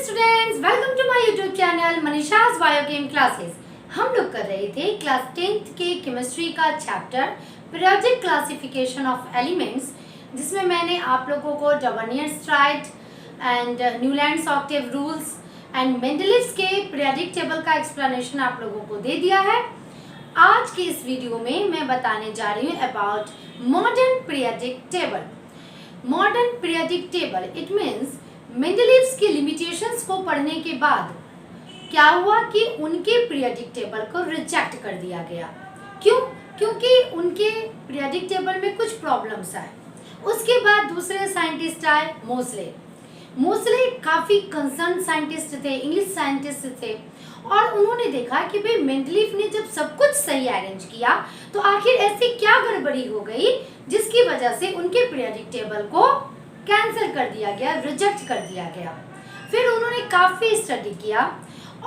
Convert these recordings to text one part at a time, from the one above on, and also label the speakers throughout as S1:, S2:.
S1: Students, welcome to my YouTube channel Manisha's biochem classes. हम लोग कर रहे थे क्लास 10th के केमिस्ट्री का chapter periodic classification of elements, जिसमें मैंने आप लोगों को Dobereiner triads and Newlands octave rules and Mendeleev's के पीरियोडिक टेबल का एक्सप्लेनेशन आप लोगों को दे दिया है। आज के इस वीडियो में मैं बताने जा रही हूँ about modern periodic table. Modern periodic table it means Mendeleev's की लिमिटेशंस को पढ़ने के बाद क्या हुआ कि उनके पीरियोडिक टेबल को रिजेक्ट कर दिया गया। क्यों? क्योंकि उनके पीरियोडिक टेबल में कुछ प्रॉब्लम्स आए। उसके बाद दूसरे साइंटिस्ट आए मोसले काफ़ी कंसर्न साइंटिस्ट थे, इंग्लिश साइंटिस्ट थे, और उन्होंने देखा कि भाई मेंडलीव ने जब सब कुछ सही अरेंज किया तो आखिर ऐसी क्या गड़बड़ी हो गई जिसकी वजह से उनके पीरियोडिक टेबल को कैंसिल कर दिया गया, रिजेक्ट कर दिया गया। फिर उन्होंने काफ़ी स्टडी किया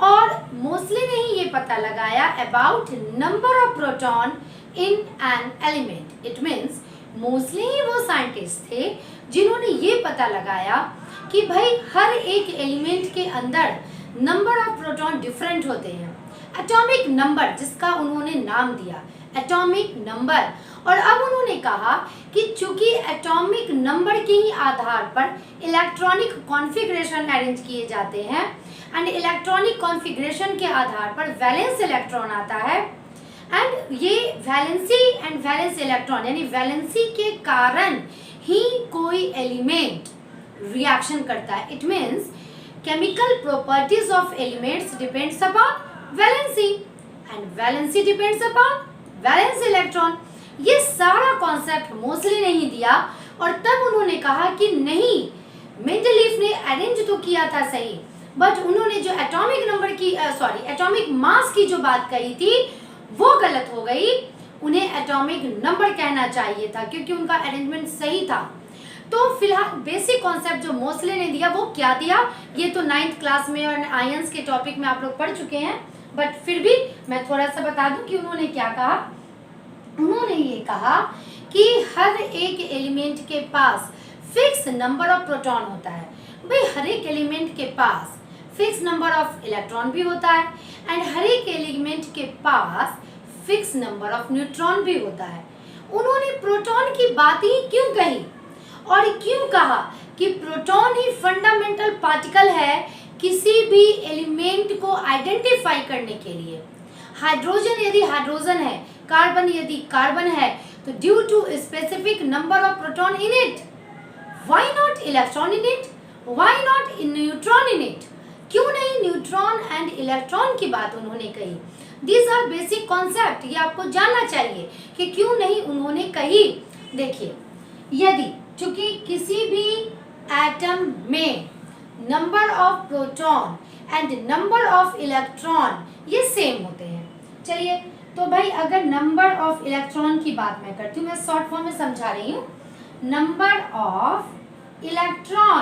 S1: और मोसले ने ही ये पता लगाया about number of proton in an element. It means Moseley ही वो साइंटिस्ट थे जिन्होंने ये पता लगाया कि भाई हर एक एलिमेंट के अंदर नंबर ऑफ प्रोटॉन डिफरेंट होते हैं। एटॉमिक नंबर, जिसका उन्होंने नाम दिया एटॉमिक नंबर। और अब उन्होंने कहा कि चूंकि एटॉमिक नंबर के ही आधार पर इलेक्ट्रॉनिक कॉन्फ़िगरेशन अरेंज किए जाते हैं एंड इलेक्ट्रॉनिक कॉन्फ़िगरेशन के आधार पर वैलेंस इलेक्ट्रॉन आता है, एंड ये वैलेंसी एंड वैलेंस इलेक्ट्रॉन यानी वैलेंसी के कारण ही कोई एलिमेंट रिएक्शन करता है। It means chemical properties of elements depends upon valency and valency depends upon valence electron। ये सारा कॉन्सेप्ट मोसले ने ही दिया और तब उन्होंने कहा कि नहीं, मेंडलीव ने अरेंज तो किया था सही, बट उन्होंने जो एटॉमिक नंबर की एटॉमिक मास की जो बात कही थी वो गलत हो गई। उन्हें एटॉमिक नंबर कहना चाहिए था क्योंकि उनका अरेंजमेंट सही था। तो फिलहाल बेसिक कॉन्सेप्ट जो मोसले ने दिया वो क्या दिया, ये तो 9th क्लास में और आयंस के टॉपिक में आप लोग पढ़ चुके हैं, बट फिर भी मैं थोड़ा सा बता दूं कि उन्होंने क्या कहा। उन्होंने ये कहा कि हर एक एलिमेंट के पास फिक्स नंबर ऑफ प्रोटॉन होता है। भाई हर एक एलिमेंट के पास फिक्स नंबर ऑफ इलेक्ट्रॉन भी होता है एंड हर एक एलिमेंट के पास फिक्स नंबर ऑफ न्यूट्रॉन भी होता है। उन्होंने प्रोटॉन की बात ही क्यों कही और क्यों कहा कि प्रोटॉन ही फंडामेंटल पार्टिकल है किसी भी एलिमेंट को आइडेंटिफाई करने के लिए। हाइड्रोजन यदि हाइड्रोजन है, कार्बन यदि कार्बन है, तो due to specific number of proton in it, why not electron in it, why not neutron in it, क्यों नहीं न्यूट्रॉन एंड इलेक्ट्रॉन की बात उन्होंने कही। दीज आर बेसिक कॉन्सेप्ट, ये आपको जानना चाहिए कि क्यों नहीं उन्होंने कही। देखिए, यदि चूंकि किसी भी एटम में number of proton and number of electron ये सेम होते हैं। चलिए, तो भाई अगर नंबर ऑफ इलेक्ट्रॉन की बात मैं करती हूँ, मैं शॉर्ट फॉर्म में समझा रही हूँ। नंबर ऑफ इलेक्ट्रॉन,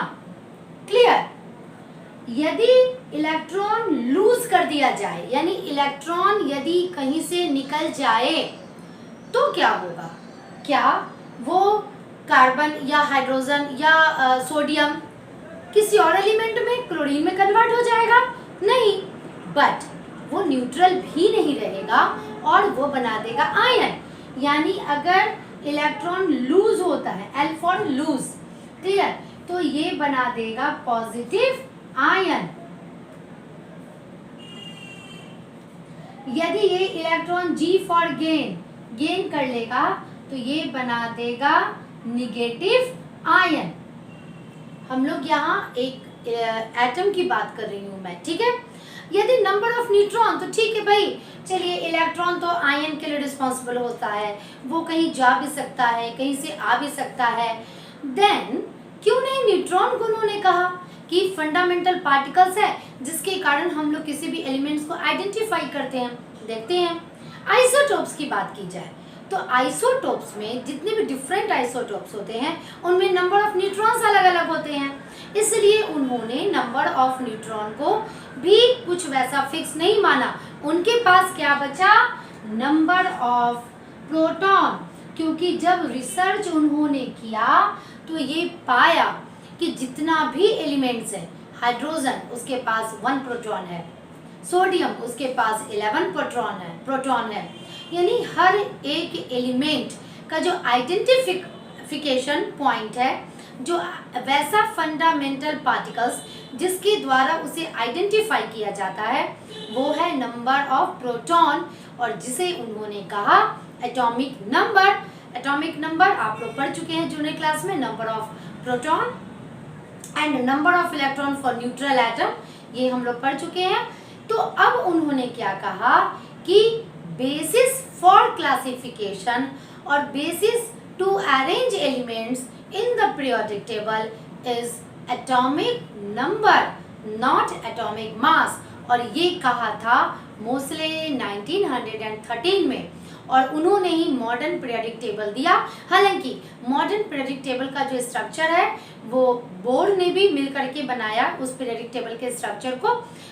S1: क्लियर, यदि इलेक्ट्रॉन लूज कर दिया जाए यानी इलेक्ट्रॉन यदि कहीं से निकल जाए तो क्या होगा? क्या वो कार्बन या हाइड्रोजन या सोडियम किसी और एलिमेंट में, क्लोरीन में कन्वर्ट हो जाएगा? नहीं, बट वो न्यूट्रल भी नहीं रहेगा और वो बना देगा आयन। यानी अगर इलेक्ट्रॉन लूज होता है, एल फॉर लूज, क्लियर, तो ये बना देगा पॉजिटिव आयन। यदि ये इलेक्ट्रॉन जी फॉर गेन कर लेगा तो ये बना देगा निगेटिव आयन। हम लोग यहाँ एक एटम की बात कर रही हूँ मैं, ठीक है। यदि नंबर ऑफ न्यूट्रॉन, तो ठीक है भाई, चलिए इलेक्ट्रॉन तो आयन के लिए रिस्पॉन्सिबल होता है, वो कहीं जा भी सकता है, कहीं से आ भी सकता है। देन क्यों नहीं न्यूट्रॉन को उन्होंने कहा कि फंडामेंटल पार्टिकल्स है जिसके कारण हम लोग किसी भी एलिमेंट्स को आइडेंटिफाई करते हैं। देखते हैं आइसोटोप्स की बात की जाए तो आइसोटोप्स में जितने भी डिफरेंट आइसोटोप्स होते हैं उनमें नंबर ऑफ न्यूट्रॉन्स अलग अलग होते हैं, इसलिए उन्होंने नंबर ऑफ न्यूट्रॉन को भी कुछ वैसा फिक्स नहीं माना। उनके पास क्या बचा? Number of proton. क्योंकि जब रिसर्च उन्होंने किया तो ये पाया कि जितना भी एलिमेंट्स है, हाइड्रोजन उसके पास 1 प्रोटॉन है, सोडियम उसके पास 11 प्रोटॉन है। यानी हर एक एलिमेंट का जो आइडेंटिफिकेशन पॉइंट है, जो वैसा फंडामेंटल पार्टिकल्स जिसके द्वारा उसे आइडेंटिफाई किया जाता है, वो है नंबर ऑफ प्रोटॉन, और जिसे उन्होंने कहा एटॉमिक नंबर। एटॉमिक नंबर आप लोग पढ़ चुके हैं जूनियर क्लास में, number of proton and number of electron for neutral atom, ये हम लोग पढ़ चुके हैं। तो अब उन्होंने क्या कहा कि बेसिस फॉर क्लासिफिकेशन और basis to arrange elements in the periodic table is atomic number, not atomic mass. और ये कहा था मोस्ले 1913 में, और उन्होंने ही मॉडर्न पीरियोडिक टेबल दिया। हालांकि मॉडर्न पीरियोडिक टेबल का जो स्ट्रक्चर है वो बोर ने भी मिल करके बनाया उस पीरियोडिक टेबल के स्ट्रक्चर को,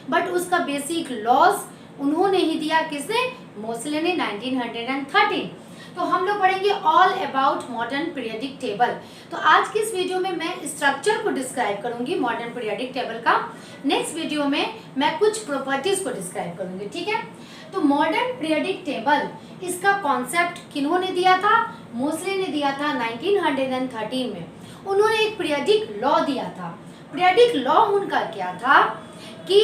S1: बट उसका बेसिक लॉज उन्होंने ही दिया। किसने? मोस्ले ने 1913। तो हम लोग पढ़ेंगे all about modern periodic table. तो आज की इस वीडियो में मैं स्ट्रक्चर को डिस्क्राइब करूंगी मॉडर्न पीरियोडिक टेबल का। नेक्स्ट वीडियो में मैं कुछ प्रॉपर्टीज को डिस्क्राइब करूंगी, ठीक है। तो मॉडर्न पीरियोडिक टेबल, इसका कॉन्सेप्ट किन्होंने दिया था? मोस्ले ने दिया था 1913 में। उन्होंने एक पीरियोडिक लॉ दिया था। पीरियोडिक लॉ उनका क्या था कि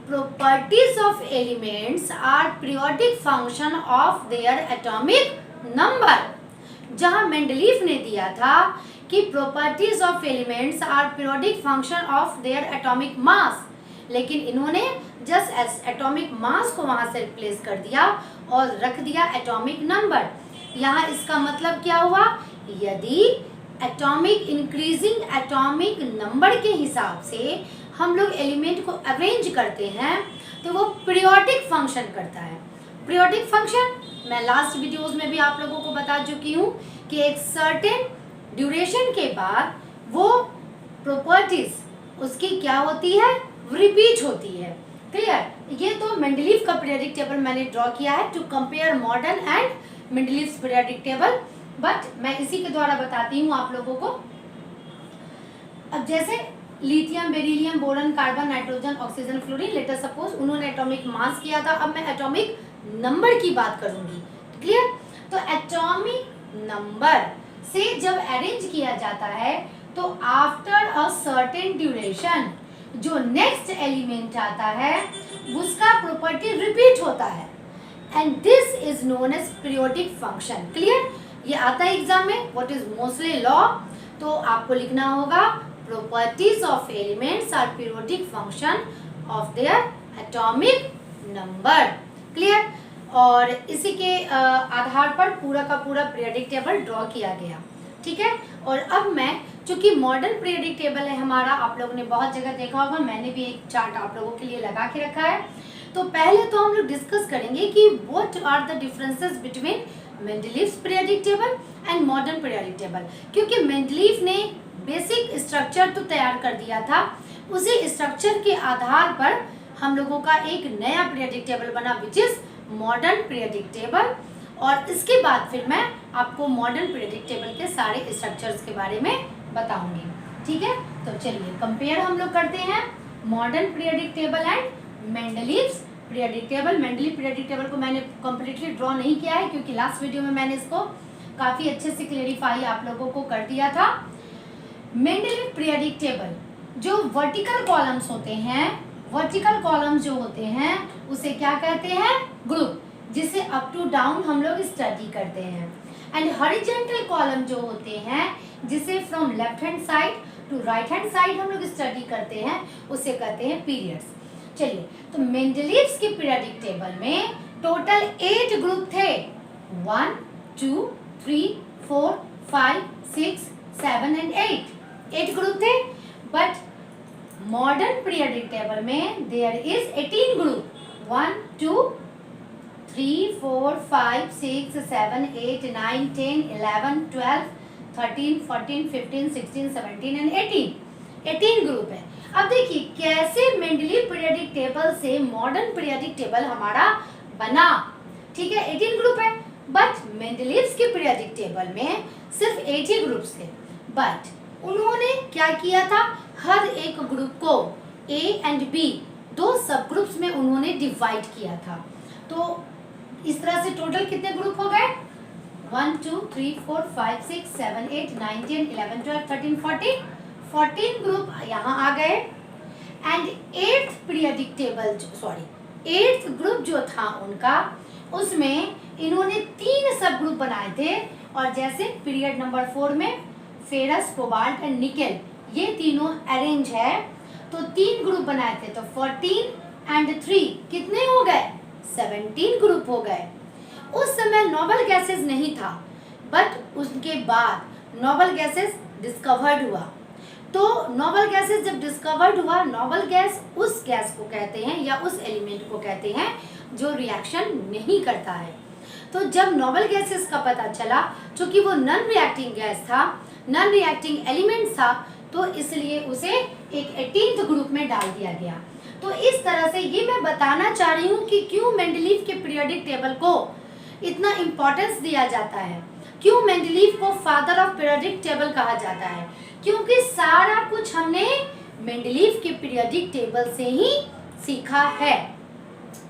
S1: properties of elements are periodic function of their atomic number। जहां मेंडलीफ ने दिया था कि properties of elements are periodic function of their atomic mass, लेकिन इन्होंने जस्ट एटॉमिक मास को वहां से रिप्लेस कर दिया और रख दिया एटॉमिक नंबर। यहाँ इसका मतलब क्या हुआ? यदि एटॉमिक इंक्रीजिंग एटॉमिक नंबर के हिसाब से हम लोग एलिमेंट को अरेंज करते हैं तो वो पीरियोडिक फंक्शन करता है। पीरियोडिक फंक्शन मैं लास्ट वीडियोस में भी आप लोगों को बता चुकी हूँ कि एक सर्टेन ड्यूरेशन के बाद वो प्रॉपर्टीज उसकी क्या होती है? रिपीट होती है। क्लियर? ये तो मेंडलीफ का पीरियोडिक टेबल मैंने ड्रॉ किया है to compare modern and Mendeleev's periodic table, but मैं इसी के द्वारा बताती हूँ आप लोगों को। अब जैसे lithium, beryllium, boron, carbon, nitrogen, oxygen, fluorine, let us suppose उन्होंने एटॉमिक मास किया था। अब मैं एटॉमिक नंबर की बात करूंगी। क्लियर? तो एटॉमिक नंबर से जब अरेंज किया जाता है तो आफ्टर अ सर्टेन ड्यूरेशन जो नेक्स्ट एलिमेंट आता है उसका प्रॉपर्टी रिपीट होता है, and this is known as periodic function. Clear? ये आता है एग्जाम में, व्हाट इज मोस्ले लॉ। तो आपको लिखना होगा properties of elements are periodic function of their atomic number। Clear? और इसी के आधार पर पूरा का पूरा पीरियोडिक टेबल ड्रॉ किया गया, ठीक है। और अब मैं, चूंकि मॉडर्न पीरियोडिक टेबल है हमारा, आप लोगों ने बहुत जगह देखा होगा, मैंने भी एक चार्ट आप लोगों के लिए लगा के रखा है। तो पहले तो हम लोग डिस्कस करेंगे कि what are the differences between Mendeleev's periodic table and modern periodic table. क्योंकि मेंडलीव ने बेसिक स्ट्रक्चर तो तैयार कर दिया था, उसी स्ट्रक्चर के आधार पर हम लोगों का एक नया पीरियोडिक टेबल बना which is modern periodic table. और इसके बाद फिर मैं आपको मॉडर्न पीरियोडिक टेबल के सारे स्ट्रक्चर्स के बारे में बताऊंगी, ठीक है। तो चलिए कंपेयर हम लोग करते हैं modern periodic table and Mendeleev's periodic table. Mendeleev periodic table को मैंने कंप्लीटली ड्रॉ नहीं किया है क्योंकि लास्ट वीडियो में मैंने इसको काफ़ी अच्छे से क्लेरिफाई आप लोगों को कर दिया था। मेंडलीव पीरियोडिक टेबल, जो वर्टिकल कॉलम्स होते हैं, वर्टिकल कॉलम्स जो होते हैं उसे क्या कहते हैं? ग्रुप, जिसे अप टू डाउन हम लोग स्टडी करते हैं। एंड हॉरिजॉन्टल कॉलम जो होते हैं, जिसे from left hand side to right hand side हम लोग स्टडी करते हैं, उसे कहते हैं पीरियड्स। चलिए, तो मेंडलीव्स के पीरियोडिक टेबल में टोटल 8 ग्रुप थे। 1 2 3 4 5 6 7 एंड 8 ग्रुप थे। बट मॉडर्न पीरियोडिक टेबल में there is 18 group. 1 2 3 4 5 6 7 8 9 10 11 12 13 14 15 16 17 and 18 group है। अब देखिए कैसे मेंडलीव पीरियोडिक टेबल से मॉडर्न पीरियोडिक टेबल हमारा बना, ठीक है। 18 ग्रुप है, बट मेंडलीव्स के पीरियोडिक टेबल में सिर्फ 8 ही ग्रुप्स थे। बट उन्होंने क्या किया था? हर एक ग्रुप को ए एंड बी दो सब ग्रुप्स में उन्होंने डिवाइड किया था। तो इस तरह से टोटल कितने ग्रुप हो गए? 1 2 3 4 5 6 7 8 9 10 11 12 13 14 14 ग्रुप यहाँ आ गए। एंड एट्थ ग्रुप जो था उनका, उसमें इन्होंने 3 सब ग्रुप बनाए थे। और जैसे पीरियड नंबर 4 में फेरस, कोबाल्ट एंड निकेल, ये तीनों अरेंज है, तो 3 ग्रुप बनाए थे। तो 14 एंड 3 कितने हो गए? 17 ग्रुप हो गए। उस समय नोबल गैसेस नहीं था, बट उसके बाद नोबल गैसेस डिस्कवर्ड हुआ। तो नोबल गैसेस जब डिस्कवर्ड हुआ, नोबल गैस उस गैस को कहते हैं या उस एलिमेंट को कहते हैं जो रिएक्शन नहीं करता है। तो जब नोबल गैसेस का पता चला, चूंकि वो नॉन रिएक्टिंग गैस था, नॉन रिएक्टिंग एलिमेंट था, तो इसलिए उसे एक 18th ग्रुप में डाल दिया गया। तो इस तरह से ये मैं बताना चाह रही हूँ कि क्यों मेंडलीव के पीरियोडिक टेबल को इतना इम्पोर्टेंस दिया जाता है, क्यों मेंडलीव को फादर ऑफ पीरियोडिक टेबल कहा जाता है, क्योंकि सारा कुछ हमने मेंडलीव के पीरियोडिक टेबल से ही सीखा है।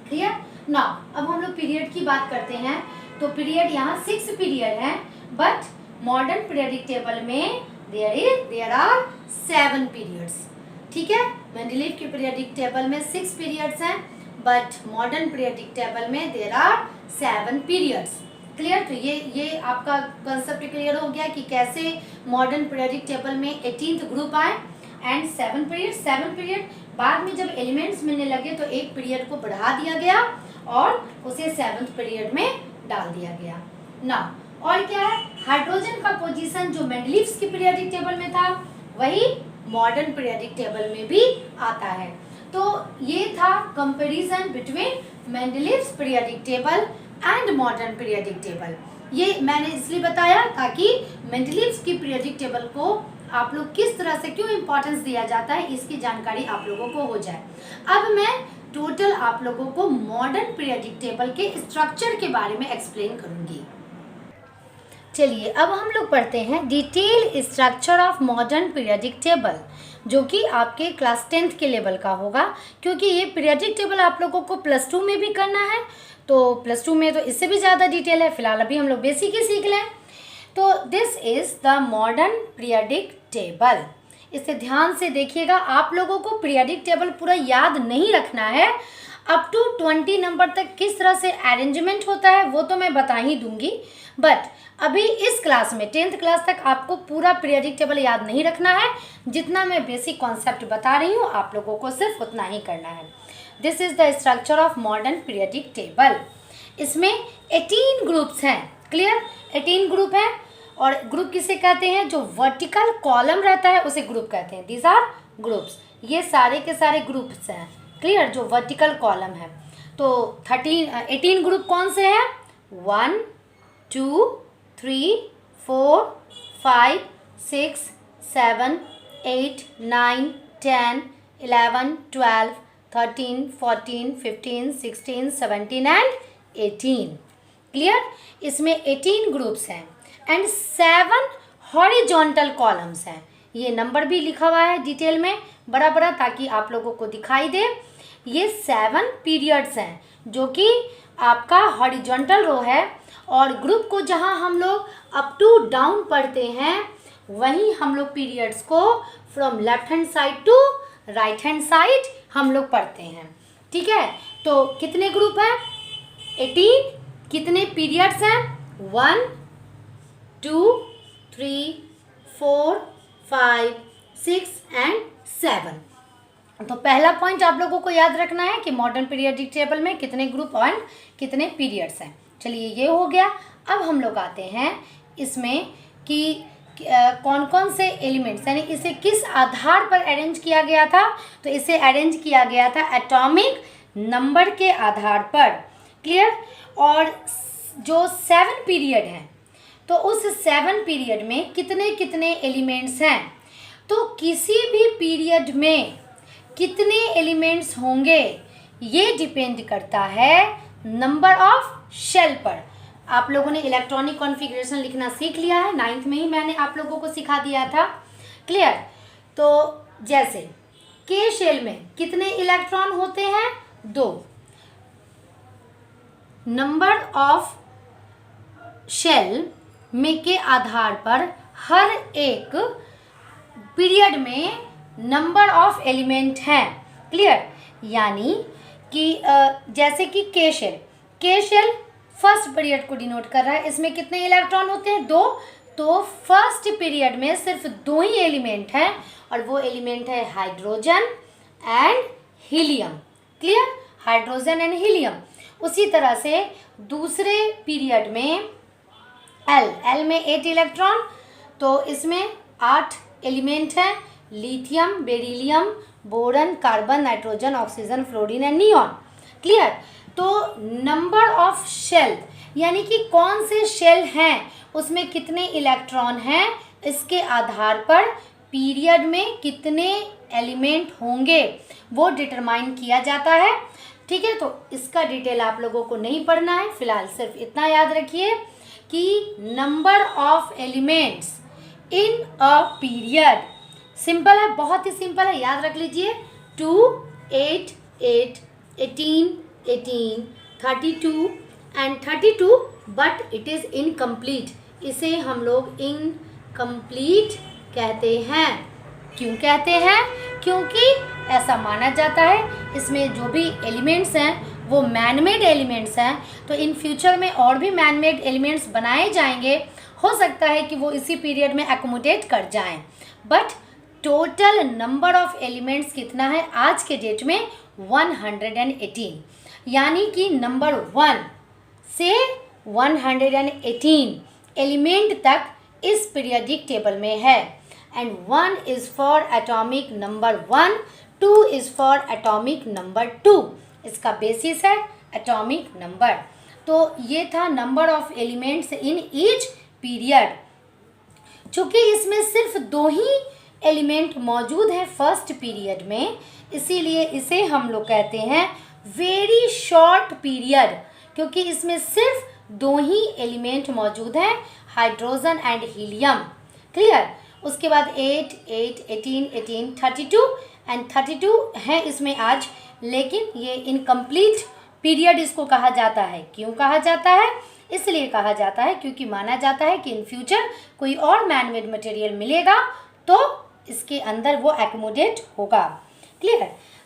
S1: क्लियर? नाउ अब हम लोग पीरियड की बात करते हैं। तो पीरियड यहाँ 6 पीरियड हैं, बट मॉडर्न पीरियोडिक टेबल में देयर आर 7 पीरियड्स। ठीक है, मेंडलीव के पीरियोडिक टेबल में 6 पीरियड्स हैं, बट मॉडर्न पीरियोडिक टेबल में देयर आर 7 पीरियड्स। क्लियर? तो ये आपका कंसेप्ट क्लियर हो गया कि कैसे मॉडर्न पीरियोडिक टेबल में 18th ग्रुप आए एंड 7 पीरियड। बाद में जब एलिमेंट्स मिलने लगे तो एक पीरियड को बढ़ा दिया गया और उसे 7th पीरियड में डाल दिया गया ना। और क्या है, हाइड्रोजन का पोजीशन जो मेंडलीव्स की पीरियोडिक टेबल में था, वही मॉडर्न पीरियोडिक टेबल में भी आता है। तो ये था comparison between Mendeleev's periodic table and modern periodic table. ये मैंने इसलिए बताया ताकि मेंडलीव्स की पीरियोडिक टेबल को आप लोग किस तरह से, क्यों इम्पोर्टेंस दिया जाता है, इसकी जानकारी आप लोगों को हो जाए। अब मैं टोटल आप लोगों को मॉडर्न पीरियोडिक टेबल के स्ट्रक्चर के बारे में एक्सप्लेन करूंगी। चलिए अब हम लोग पढ़ते हैं detail structure of modern periodic table, जो कि आपके क्लास 10th के लेवल का होगा, क्योंकि ये पीरियोडिक टेबल आप लोगों को +2 में भी करना है। तो +2 में तो इससे भी ज़्यादा डिटेल है, फिलहाल अभी हम लोग बेसिक ही सीख लें। तो this is the modern periodic table. इसे ध्यान से देखिएगा, आप लोगों को पीरियोडिक टेबल पूरा याद नहीं रखना है। अप टू 20 नंबर तक किस तरह से अरेंजमेंट होता है वो तो मैं बता ही दूंगी, बट अभी इस क्लास में 10th क्लास तक आपको पूरा पीरियोडिक टेबल याद नहीं रखना है। जितना मैं बेसिक कॉन्सेप्ट बता रही हूँ आप लोगों को सिर्फ उतना ही करना है। This is the structure of modern periodic table. इसमें 18 ग्रुप्स हैं। क्लियर? 18 ग्रुप हैं। और ग्रुप किसे कहते हैं? जो वर्टिकल कॉलम रहता है उसे ग्रुप कहते हैं। These are groups. ये सारे के सारे ग्रुप्स हैं। क्लियर? जो वर्टिकल कॉलम है। तो 18 ग्रुप कौन से हैं? 1 2 3 4 5 6 7 8 9 10 11 12 13 14 15 16 17 एंड 18। क्लियर? इसमें 18 ग्रुप्स हैं एंड 7 हॉरिजॉन्टल कॉलम्स हैं। ये नंबर भी लिखा हुआ है डिटेल में बड़ा बड़ा, ताकि आप लोगों को दिखाई दे। ये 7 पीरियड्स हैं जो कि आपका हॉरिजॉन्टल रो है, और ग्रुप को जहां हम लोग अप टू डाउन पढ़ते हैं, वहीं हम लोग पीरियड्स को from left hand side to right hand side हम लोग पढ़ते हैं। ठीक है? तो कितने ग्रुप हैं? 18। कितने पीरियड्स हैं? 1 2 3 4 5 6 एंड 7। तो पहला पॉइंट आप लोगों को याद रखना है कि मॉडर्न पीरियोडिक टेबल में कितने ग्रुप और कितने पीरियड्स हैं। चलिए ये हो गया। अब हम लोग आते हैं इसमें कि कौन कौन से एलिमेंट्स, यानी इसे किस आधार पर अरेंज किया गया था। तो इसे अरेंज किया गया था एटॉमिक नंबर के आधार पर। क्लियर? और जो 7 पीरियड हैं, तो उस 7 पीरियड में कितने कितने एलिमेंट्स हैं। तो किसी भी पीरियड में कितने एलिमेंट्स होंगे ये डिपेंड करता है नंबर ऑफ शेल पर। आप लोगों ने इलेक्ट्रॉनिक कॉन्फ़िगरेशन लिखना सीख लिया है, 9th में ही मैंने आप लोगों को सिखा दिया था। क्लियर? तो जैसे के शेल में कितने इलेक्ट्रॉन होते हैं? 2। नंबर ऑफ शेल में के आधार पर हर एक पीरियड में नंबर ऑफ एलिमेंट हैं। क्लियर? यानी कि जैसे कि के शेल फर्स्ट पीरियड को डिनोट कर रहा है, इसमें कितने इलेक्ट्रॉन होते हैं? 2। तो फर्स्ट पीरियड में सिर्फ 2 ही एलिमेंट हैं और वो एलिमेंट है hydrogen and helium. Clear? Hydrogen and helium. उसी तरह से दूसरे पीरियड में एल में 8 इलेक्ट्रॉन, तो इसमें 8 एलिमेंट हैं, lithium, beryllium, boron, carbon, nitrogen, oxygen, fluorine and neon. Clear? तो नंबर ऑफ शेल यानी कि कौन से शेल हैं उसमें कितने इलेक्ट्रॉन हैं, इसके आधार पर पीरियड में कितने एलिमेंट होंगे वो डिटरमाइन किया जाता है। ठीक है, तो इसका डिटेल आप लोगों को नहीं पढ़ना है, फिलहाल सिर्फ इतना याद रखिए कि number of elements in a period simple है, बहुत ही सिंपल है, याद रख लीजिए। 2, 8, 8, 18, 18, 32 and 32, but it is incomplete. इसे हम लोग इनकम्प्लीट कहते हैं। क्यों कहते हैं? क्योंकि ऐसा माना जाता है इसमें जो भी एलिमेंट्स हैं वो मैनमेड एलिमेंट्स हैं, तो इन फ्यूचर में और भी मैनमेड एलिमेंट्स बनाए जाएंगे, हो सकता है कि वो इसी पीरियड में एकोमोडेट कर जाएं, but total number of elements कितना है आज के डेट में? 118। यानी कि नंबर 1 से 118 एलिमेंट तक इस पीरियडिक टेबल में है। And 1 is for atomic number 1, 2 is for atomic number 2। इसका बेसिस है एटॉमिक नंबर। तो ये था number of elements in each period. चूँकि इसमें सिर्फ 2 ही एलिमेंट मौजूद हैं फर्स्ट पीरियड में, इसीलिए इसे हम लोग कहते हैं वेरी शॉर्ट पीरियड, क्योंकि इसमें सिर्फ 2 ही एलिमेंट मौजूद हैं, हाइड्रोजन एंड हीलियम। क्लियर? उसके बाद 8, 8, 18, 18, 32 एंड 32 है इसमें आज, लेकिन ये इनकम्प्लीट पीरियड इसको कहा जाता है। क्यों कहा जाता है? इसलिए कहा जाता है क्योंकि माना जाता है कि इन फ्यूचर कोई और मैनमेड मटेरियल मिलेगा तो इसके अंदर वो एकोमोडेट होगा। क्लियर?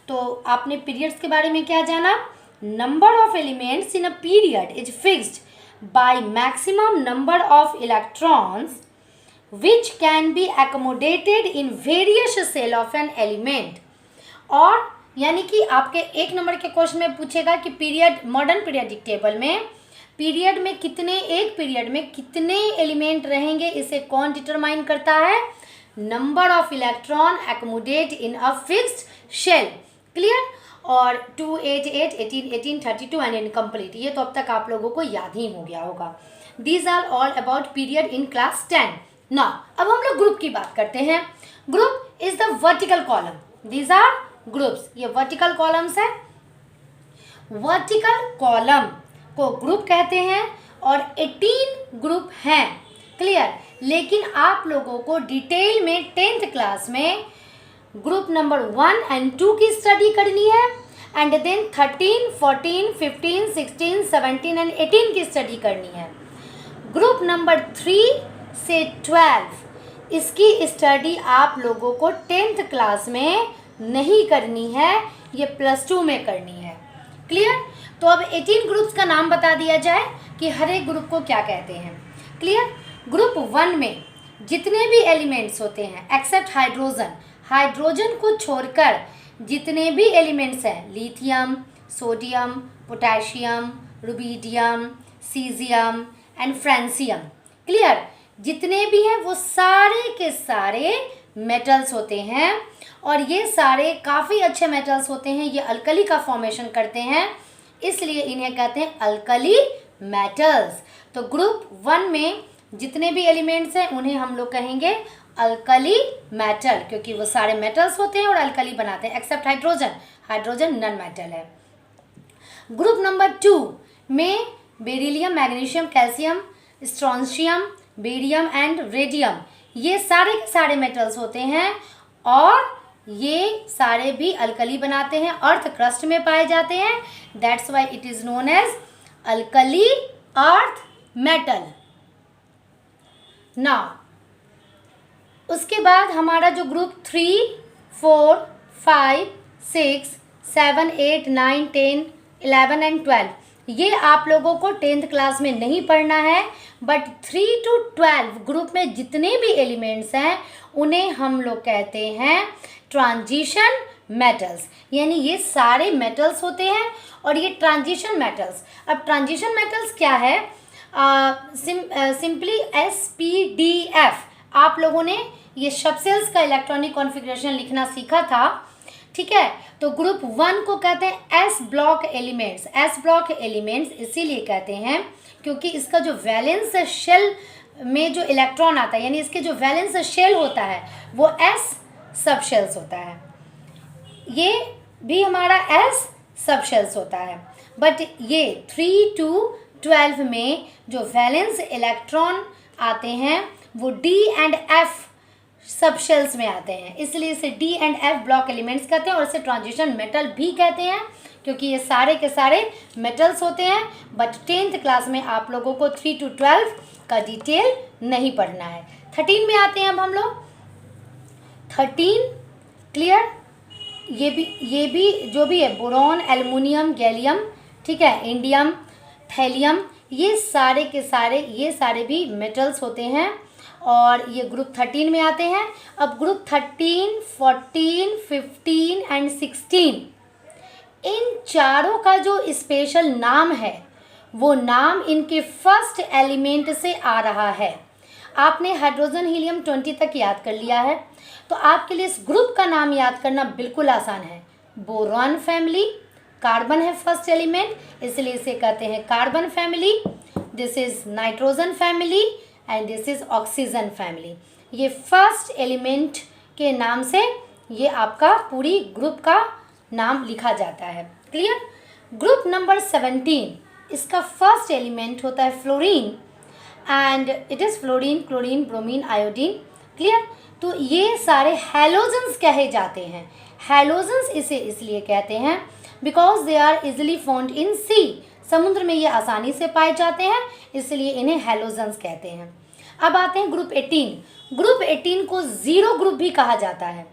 S1: तो आपने पीरियड्स के बारे में क्या जाना? Number of elements in a period is fixed by maximum number of electrons which can be accommodated in various cell of an element। और यानी कि आपके 1 नंबर के क्वेश्चन में पूछेगा कि पीरियड, मॉडर्न पीरियडिक टेबल में पीरियड में कितने, एक पीरियड में कितने एलिमेंट रहेंगे, इसे कौन डिटरमाइन करता है? Number of electron accommodate in a fixed shell. Clear? और 2, 8, 8, 18, 18, 32 एंड इनकम्प्लीट, ये तो अब तक आप लोगों को याद ही हो गया होगा। These are all about period in class 10। ना अब हम लोग ग्रुप की बात करते हैं। Group is the vertical column. These are groups, ये वर्टिकल कॉलम्स है। वर्टिकल कॉलम को ग्रुप कहते हैं और 18 ग्रुप हैं। क्लियर? लेकिन आप लोगों को डिटेल में 10th क्लास में ग्रुप नंबर 1 एंड 2 की स्टडी करनी है, एंड देन 13, 14, 15, 16, 17 एंड 18 की स्टडी करनी है। ग्रुप नंबर 3 से 12 इसकी स्टडी आप लोगों को 10th क्लास में नहीं करनी है, ये +2 में करनी है। क्लियर? तो अब 18 ग्रुप्स का नाम बता दिया जाए कि हर एक ग्रुप को क्या कहते हैं। क्लियर? ग्रुप 1 में जितने भी एलिमेंट्स होते हैं एक्सेप्ट हाइड्रोजन, हाइड्रोजन को छोड़कर जितने भी एलिमेंट्स हैं, lithium, sodium, potassium, rubidium, caesium and francium. Clear? जितने भी हैं वो सारे के सारे मेटल्स होते हैं और ये सारे काफ़ी अच्छे मेटल्स होते हैं। ये अल्कली का फॉर्मेशन करते हैं, इसलिए इन्हें कहते हैं अल्कली मेटल्स। तो ग्रुप 1 में जितने भी एलिमेंट्स हैं उन्हें हम लोग कहेंगे अल्कली मेटल, क्योंकि वो सारे मेटल्स होते हैं और अल्कली बनाते हैं, except hydrogen. Hydrogen non metal है। ग्रुप नंबर 2 में beryllium, magnesium, calcium, strontium, barium and radium, ये सारे के सारे मेटल्स होते हैं और ये सारे भी अल्कली बनाते हैं, अर्थ क्रस्ट में पाए जाते हैं, that's why it is known as alkali earth metal. Now उसके बाद हमारा जो ग्रुप 3, 4, 5, 6, 7, 8, 9, 10, 11 एंड 12, ये आप लोगों को 10th क्लास में नहीं पढ़ना है, बट 3 to 12 ग्रुप में जितने भी एलिमेंट्स हैं उन्हें हम लोग कहते हैं ट्रांजिशन मेटल्स, यानी ये सारे मेटल्स होते हैं और ये ट्रांजिशन मेटल्स। अब ट्रांजिशन मेटल्स क्या है, सिंपली SPDF, आप लोगों ने ये सबसेल्स का इलेक्ट्रॉनिक कॉन्फ़िगरेशन लिखना सीखा था, ठीक है। तो ग्रुप 1 को कहते हैं S block elements. S block elements इसीलिए कहते हैं क्योंकि इसका जो वैलेंस शेल में जो इलेक्ट्रॉन आता है, यानी इसके जो वैलेंस शेल होता है वो S सब शेल्स होता है, ये भी हमारा S सब शेल्स होता है। बट ये 3 to 12 में जो वैलेंस इलेक्ट्रॉन आते हैं वो D and F सब शेल्स में आते हैं, इसलिए इसे D and F block elements कहते हैं और इसे ट्रांजिशन मेटल भी कहते हैं क्योंकि ये सारे के सारे मेटल्स होते हैं। बट 10th क्लास में आप लोगों को 3 to 12 का डिटेल नहीं पढ़ना है। 13 में आते हैं अब हम लोग। 13 क्लियर, ये भी जो भी है बोरॉन, एल्युमिनियम, गैलियम, ठीक है, इंडियम, थैलियम, ये सारे के सारे ये सारे भी मेटल्स होते हैं और ये ग्रुप 13 में आते हैं। अब ग्रुप 13, 14, 15 एंड 16, इन चारों का जो स्पेशल नाम है वो नाम इनके फर्स्ट एलिमेंट से आ रहा है। आपने हाइड्रोजन हीलियम 20 तक याद कर लिया है, तो आपके लिए इस ग्रुप का नाम याद करना बिल्कुल आसान है। बोरॉन फैमिली, कार्बन है फर्स्ट एलिमेंट, इसलिए इसे कहते हैं carbon family. This is nitrogen family and this is oxygen family. ये फर्स्ट एलिमेंट के नाम से ये आपका पूरी ग्रुप का नाम लिखा जाता है। क्लियर। ग्रुप नंबर 17, इसका फर्स्ट एलिमेंट होता है fluorine and it is fluorine, chlorine, bromine, iodine. Clear. तो ये सारे हैलोजेंस कहे जाते हैं। हैलोजेंस इसे इसलिए कहते हैं because they are easily found in sea, समुद्र में ये आसानी से पाए जाते हैं, इसलिए इन्हें हैलोजेंस कहते हैं। अब आते हैं ग्रुप 18। ग्रुप 18 को ज़ीरो ग्रुप भी कहा जाता है।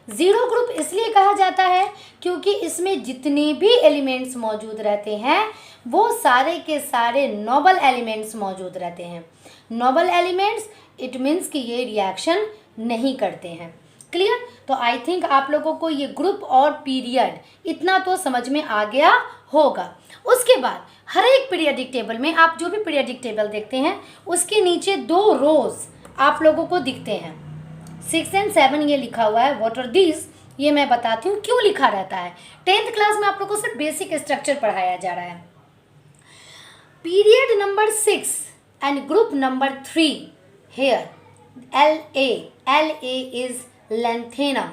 S1: ज़ीरो ग्रुप इसलिए कहा जाता है क्योंकि इसमें जितने भी एलिमेंट्स मौजूद रहते हैं वो सारे के सारे नोबल एलिमेंट्स मौजूद रहते हैं। नोबल एलिमेंट्स इट मीन्स कि ये रिएक्शन नहीं करते हैं। क्लियर। तो आई थिंक आप लोगों को ये ग्रुप और पीरियड इतना तो समझ में आ गया होगा। उसके बाद हर एक पीरियडिक टेबल में आप जो भी पीरियडिक टेबल देखते हैं उसके नीचे 2 रोज आप लोगों को दिखते हैं। 6 and 7 ये लिखा हुआ है। व्हाट आर दीज, ये मैं बताती हूँ क्यों लिखा रहता है। 10th क्लास में आप लोगों को सिर्फ बेसिक स्ट्रक्चर पढ़ाया जा रहा है। Period number 6 and group number 3 here LA is lanthanum.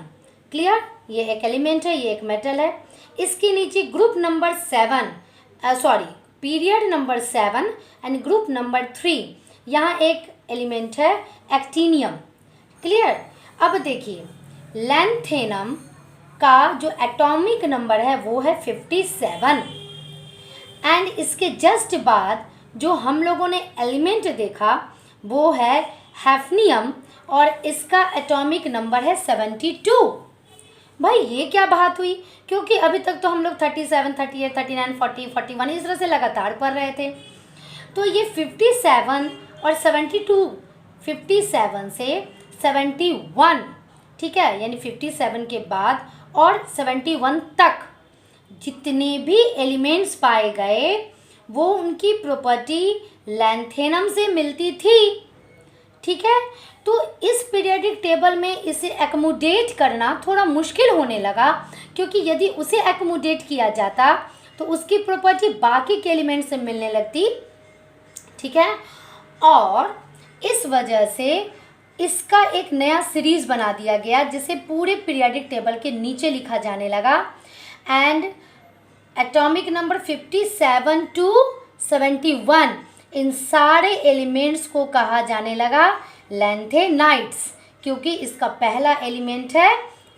S1: Clear. ये एक एलिमेंट है, ये एक मेटल है। इसके नीचे group number 7 period number 7 and group number 3, यहाँ एक एलिमेंट है एक्टीनियम। क्लियर। अब देखिए लैंथेनम का जो एटॉमिक नंबर है वो है 57 एंड इसके जस्ट बाद जो हम लोगों ने एलिमेंट देखा वो है हैफनियम और इसका एटॉमिक नंबर है 72। भाई ये क्या बात हुई, क्योंकि अभी तक तो हम लोग 37, 38, 39, 40, 41 इस तरह से लगातार पढ़ रहे थे। तो ये 57 और 72, 57 से 71, ठीक है, यानी 57 के बाद और 71 तक जितने भी एलिमेंट्स पाए गए वो उनकी प्रॉपर्टी लैंथेनम से मिलती थी। ठीक है। तो इस पीरियडिक टेबल में इसे एकोमोडेट करना थोड़ा मुश्किल होने लगा, क्योंकि यदि उसे एकोमोडेट किया जाता तो उसकी प्रॉपर्टी बाकी के एलिमेंट से मिलने लगती। ठीक है। और इस वजह से इसका एक नया सीरीज बना दिया गया जिसे पूरे पीरियडिक टेबल के नीचे लिखा जाने लगा एंड एटॉमिक नंबर 57 to 71 इन सारे एलिमेंट्स को कहा जाने लगा लैंथेनाइट्स, क्योंकि इसका पहला एलिमेंट है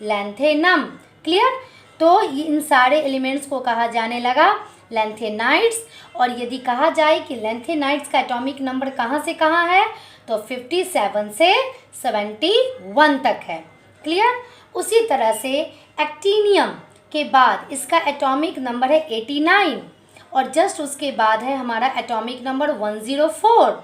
S1: लैंथेनम। क्लियर? तो इन सारे एलिमेंट्स को कहा जाने लगा लैंथेनाइड्स। और यदि कहा जाए कि लैंथेनाइड्स का एटॉमिक नंबर कहाँ से कहाँ है, तो 57 से 71 तक है। क्लियर? उसी तरह से एक्टिनियम के बाद इसका एटॉमिक नंबर है 89 और जस्ट उसके बाद है हमारा एटॉमिक नंबर 104।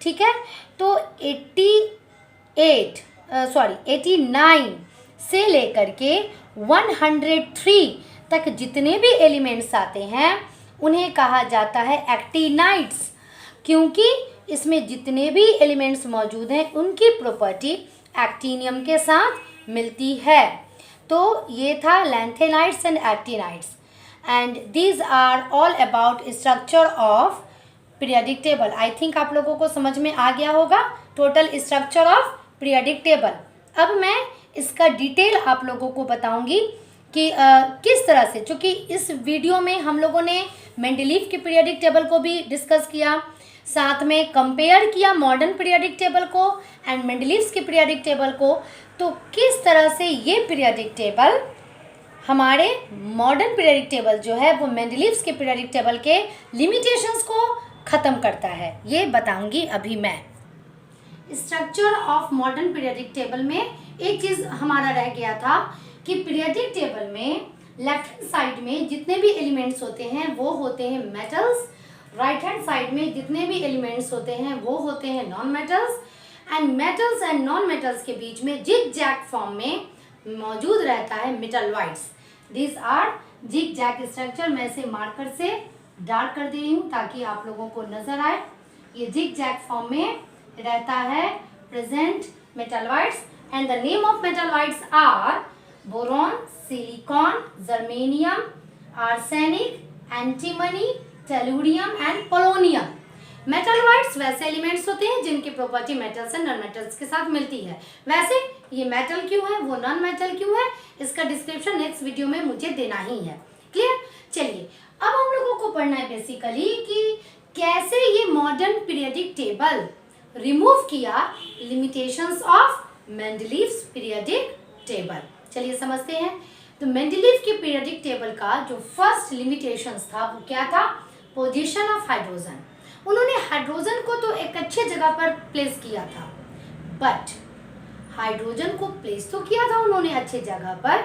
S1: ठीक है? तो 89 से लेकर के 103 तक जितने भी एलिमेंट्स आते हैं उन्हें कहा जाता है एक्टिनाइड्स, क्योंकि इसमें जितने भी एलिमेंट्स मौजूद हैं उनकी प्रॉपर्टी एक्टिनियम के साथ मिलती है। तो ये था lanthanides and actinides, and these are all about structure of periodic table. I think आप लोगों को समझ में आ गया होगा total structure of periodic table. अब मैं इसका डिटेल आप लोगों को बताऊंगी कि किस तरह से, चूँकि इस वीडियो में हम लोगों ने मेंडलीव के पीरियोडिक टेबल को भी डिस्कस किया, साथ में कंपेयर किया मॉडर्न पीरियोडिक टेबल को एंड मेंडलीव्स के पीरियोडिक टेबल को। तो किस तरह से ये पीरियोडिक टेबल हमारे मॉडर्न पीरियोडिक टेबल जो है वो मेंडलीव्स के पीरियोडिक टेबल के लिमिटेशंस को ख़त्म करता है, ये बताऊंगी अभी मैं। Structure of modern periodic table में एक चीज़ हमारा रह गया था कि पीरियोडिक टेबल में लेफ्ट हैंड साइड में जितने भी एलिमेंट्स होते हैं वो होते हैं मेटल्स, राइट हैंड साइड में जितने भी एलिमेंट्स होते हैं वो होते हैं non metals, and metals and non metals के बीच में जिग जैग फॉर्म में मौजूद रहता है metalloids. This are zig zag structure. मैं इसे मार्कर से डार्क कर दे रही हूँ ताकि आप लोगों को नजर आए। ये जिग जैग फॉर्म में रहता है present metalloids, and the name of metalloids are boron, silicon, germanium, arsenic, antimony, tellurium and polonium. Metalloids वैसे एलिमेंट्स होते हैं जिनकी property metals and non metals के साथ मिलती है। वैसे ये मेटल क्यों है, वो नॉन मेटल क्यों है, इसका डिस्क्रिप्शन नेक्स्ट वीडियो में मुझे देना ही है। क्लियर? चलिए अब हम लोगों को पढ़ना है बेसिकली कि कैसे ये मॉडर्न पीरियोडिक टेबल रिमूव किया limitations of Mendeleev's periodic table. चलिए समझते हैं। तो मेंडलीव के पीरियोडिक टेबल का जो फर्स्ट लिमिटेशंस था वो क्या था? Position of hydrogen. उन्होंने हाइड्रोजन को तो एक अच्छे जगह पर प्लेस किया था, बट हाइड्रोजन को प्लेस तो किया था उन्होंने अच्छे जगह पर,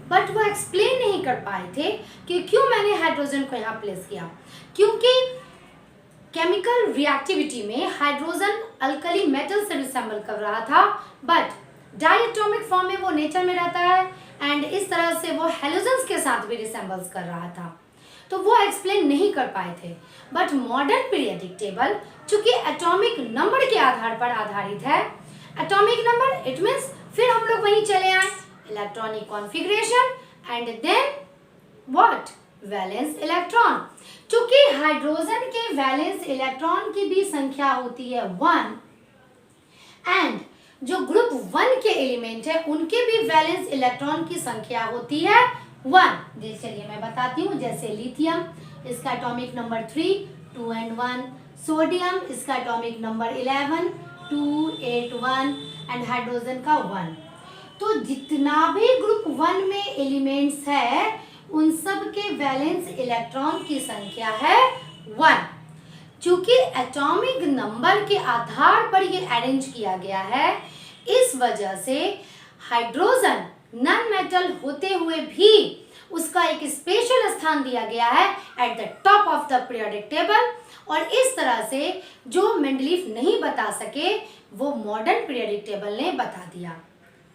S1: बट वो एक्सप्लेन नहीं कर पाए थे कि क्यों मैंने हाइड्रोजन को यहाँ प्लेस किया। क्योंकि केमिकल रिएक्टिविटी में हाइड्रोजन अल्कली मेटल से रिसेंबल कर रहा था, बट डायटोमिक फॉर्म में वो नेचर में रहता है एंड इस तरह से वो हेलोजन्स के साथ भी रिसेंबल्स कर रहा था, तो वो एक्सप्लेन नहीं कर पाए थे। बट मॉडर्न पीरियोडिक टेबल चूंकि एटॉमिक नंबर के आधार पर आधारित है, एटॉमिक नंबर इट मीन्स फिर हम लोग वहीं चले आए electronic configuration and then what? Valence electron. चूंकि हाइड्रोजन के वैलेंस इलेक्ट्रॉन की भी संख्या होती है 1 एंड जो ग्रुप 1 के एलिमेंट है उनके भी वैलेंस इलेक्ट्रॉन की संख्या होती है 1। चलिए मैं बताती हूँ। जैसे लिथियम, इसका एटॉमिक नंबर 3 2 and 1, सोडियम इसका एटॉमिक नंबर 11 2 8 1 एंड हाइड्रोजन का 1। तो जितना भी ग्रुप 1 में एलिमेंट्स है उन सब के वैलेंस इलेक्ट्रॉन की संख्या है 1। चूंकि एटॉमिक नंबर के आधार पर ये अरेंज किया गया है, इस वजह से हाइड्रोजन नॉन मेटल होते हुए भी उसका एक स्पेशल स्थान दिया गया है at the top of the periodic table. और इस तरह से जो मेंडलीव नहीं बता सके वो मॉडर्न पीरियोडिक टेबल ने बता दिया।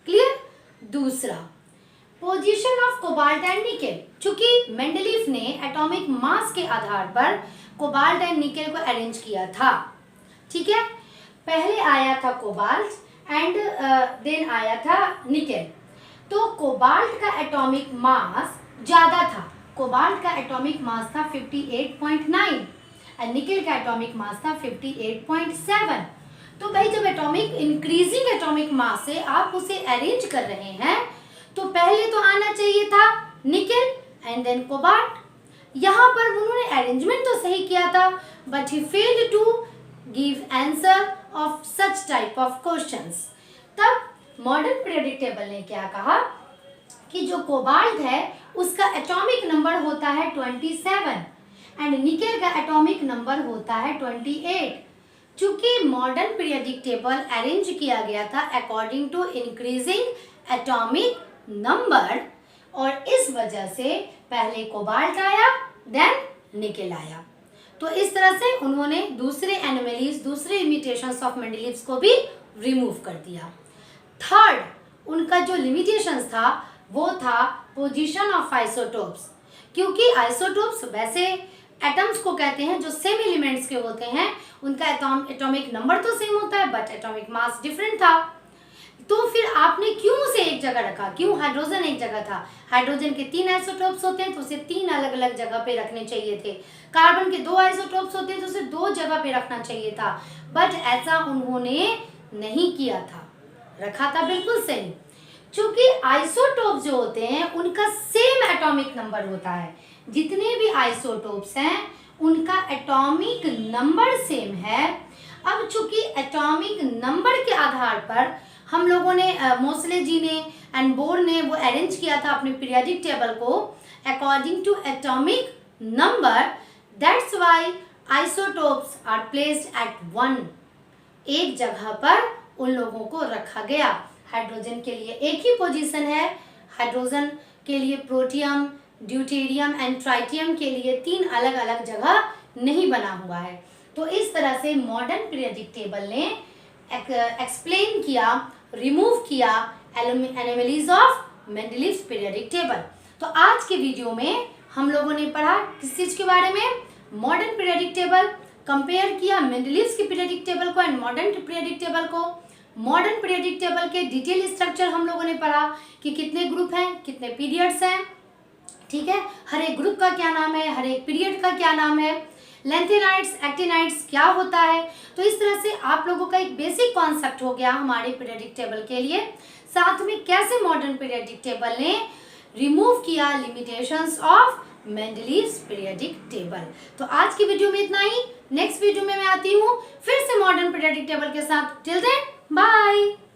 S1: क्लियर? दूसरा, position of cobalt and nickel. चूंकि मेंडलीव ने एटॉमिक मास के आधार पर कोबाल्ट एंड निकेल को अरेंज किया था, ठीक है? पहले आया था कोबाल्ट एंड देन आया था निकेल। तो कोबाल्ट का एटॉमिक मास ज़्यादा था। कोबाल्ट का एटॉमिक मास था 58.9 और निकेल का एटॉमिक मास था 58.7। तो भाई जब एटॉमिक इंक्रीजिंग एटॉमिक मास से आप उसे अरेंज कर रहे हैं तो पहले तो आना चाहिए था निकेल एंड देन कोबाल्ट। यहाँ पर उन्होंने अरेंजमेंट तो सही किया था but he failed to give answer of such type of questions. तब मॉडर्न पीरियोडिक टेबल ने क्या कहा कि जो कोबाल्ट है उसका एटॉमिक नंबर होता है 27 एंड निकेल का एटॉमिक नंबर होता है 28। चूंकि मॉडर्न पीरियोडिक टेबल अरेंज किया गया था according to increasing atomic number, और इस वजह से पहले कोबाल्ट आया देन निकेल आया। तो इस तरह से उन्होंने दूसरे एनोमलीज, दूसरे इमिटेशंस ऑफ मेंडलीव्स को भी रिमूव कर दिया। थर्ड, उनका जो लिमिटेशंस था वो था पोजीशन ऑफ आइसोटोप्स, क्योंकि आइसोटोप्स वैसे एटम्स को कहते हैं जो सेम एलिमेंट्स के होते हैं, उनका एटॉमिक नंबर तो सेम होता है बट एटॉमिक मास डिफरेंट था। तो फिर आपने क्यों उसे एक जगह रखा, क्यों हाइड्रोजन एक जगह था? हाइड्रोजन के 3 आइसोटोप्स होते हैं तो उसे 3 अलग अलग जगह पे रखने चाहिए थे। कार्बन के 2 आइसोटोप्स होते हैं तो उसे 2 जगह पे रखना चाहिए था, बट ऐसा उन्होंने नहीं किया था, रखा था बिल्कुल सही। क्योंकि आइसोटोप्स जो होते हैं उनका सेम एटॉमिक नंबर होता है, जितने भी आइसोटोप्स हैं उनका एटॉमिक नंबर सेम है। अब चूंकि एटॉमिक नंबर के आधार पर हम लोगों ने मोसले जी ने एंड बोर ने वो अरेंज किया था अपने पीरियोडिक टेबल को according to atomic number, that's why isotopes are placed at one. एक जगह पर उन लोगों को रखा गया। हाइड्रोजन के लिए एक ही पोजीशन है, हाइड्रोजन के लिए प्रोटियम, ड्यूटेरियम एंड ट्राइटियम के लिए 3 अलग अलग जगह नहीं बना हुआ है। तो इस तरह से मॉडर्न पीरियोडिक टेबल ने एक्सप्लेन किया, रिमूव किया anomalies of Mendeleev's periodic table. तो आज के वीडियो में हम लोगों ने पढ़ा किस चीज के बारे में? मॉडर्न पीरियोडिक टेबल, कंपेयर किया मेंडलीव्स की पीरियोडिक टेबल को एंड मॉडर्न पीरियोडिक टेबल को। मॉडर्न पीरियोडिक टेबल के डिटेल स्ट्रक्चर हम लोगों ने पढ़ा कि कितने ग्रुप हैं, कितने पीरियड्स हैं, ठीक है, हर एक ग्रुप का क्या नाम है, हर एक पीरियड का क्या नाम है, लेंथेनाइड्स, एक्टिनाइड्स क्या होता है। तो इस तरह से आप लोगों का एक बेसिक कॉन्सेप्ट हो गया हमारे पीरियोडिक टेबल के लिए। साथ में कैसे मॉडर्न पीरियोडिक टेबल ने रिमूव किया limitations of Mendeleev's periodic table. तो आज की वीडियो में इतना ही। नेक्स्ट वीडियो में मैं आती हूँ फिर से मॉडर्न पीरियोडिक टेबल के साथ। Till then bye.